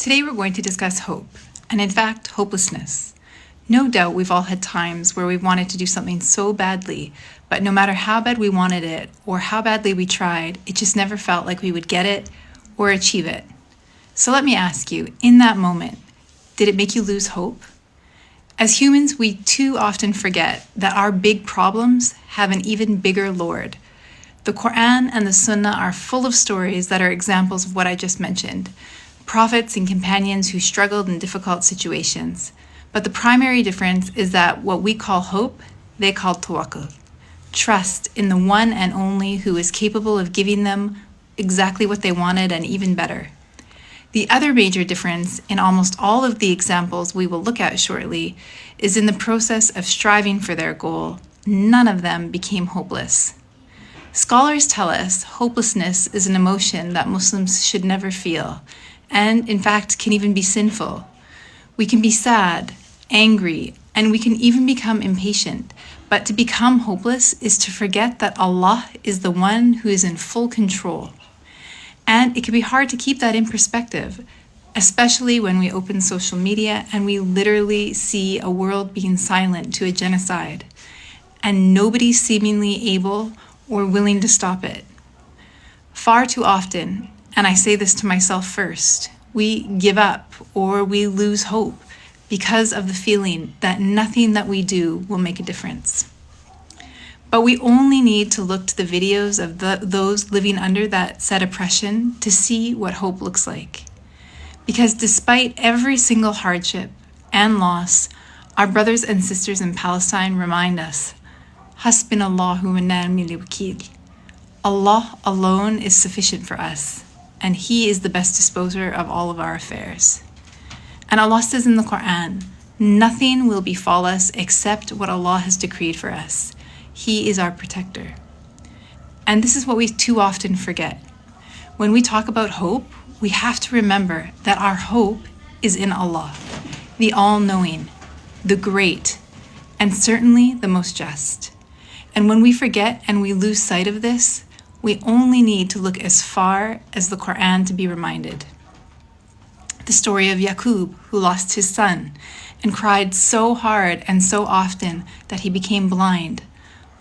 Today we're going to discuss hope, and in fact, hopelessness. No doubt we've all had times where we wanted to do something so badly, but no matter how bad we wanted it or how badly we tried, it just never felt like we would get it or achieve it. So let me ask you, in that moment, did it make you lose hope? As humans, we too often forget that our big problems have an even bigger Lord. The Quran and the Sunnah are full of stories that are examples of what I just mentioned. Prophets and companions who struggled in difficult situations. But the primary difference is that what we call hope, they call tawakkul. Trust in the one and only who is capable of giving them exactly what they wanted and even better. The other major difference in almost all of the examples we will look at shortly is in the process of striving for their goal. None of them became hopeless. Scholars tell us hopelessness is an emotion that Muslims should never feel, and in fact can even be sinful. We can be sad, angry, and we can even become impatient. But to become hopeless is to forget that Allah is the one who is in full control. And it can be hard to keep that in perspective, especially when we open social media and we literally see a world being silent to a genocide, and nobody seemingly able or willing to stop it. Far too often, and I say this to myself first, we give up or we lose hope because of the feeling that nothing that we do will make a difference. But we only need to look to the videos of those living under that said oppression to see what hope looks like. Because despite every single hardship and loss, our brothers and sisters in Palestine remind us, Hasbunallahu wa ni'mal wakeel. Allah alone is sufficient for us, and He is the best disposer of all of our affairs. And Allah says in the Quran, nothing will befall us except what Allah has decreed for us. He is our protector. And this is what we too often forget. When we talk about hope, we have to remember that our hope is in Allah, the all-knowing, the great, and certainly the most just. And when we forget and we lose sight of this, we only need to look as far as the Quran to be reminded. The story of Yaqub, who lost his son and cried so hard and so often that he became blind.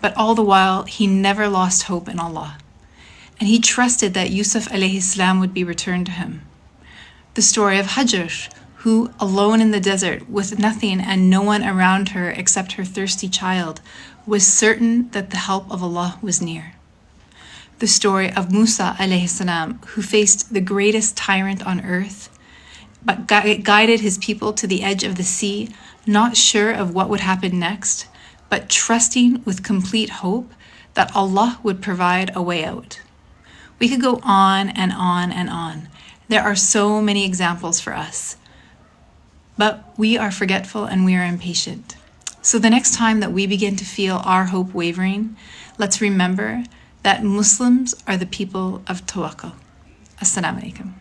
But all the while, he never lost hope in Allah. And he trusted that Yusuf alayhi salam would be returned to him. The story of Hajar, who, alone in the desert with nothing and no one around her except her thirsty child, was certain that the help of Allah was near. The story of Musa alayhi salam, who faced the greatest tyrant on earth, but guided his people to the edge of the sea, not sure of what would happen next, but trusting with complete hope that Allah would provide a way out. We could go on and on and on. There are so many examples for us. But we are forgetful and we are impatient. So the next time that we begin to feel our hope wavering, let's remember that Muslims are the people of tawakkul. Assalamu alaikum.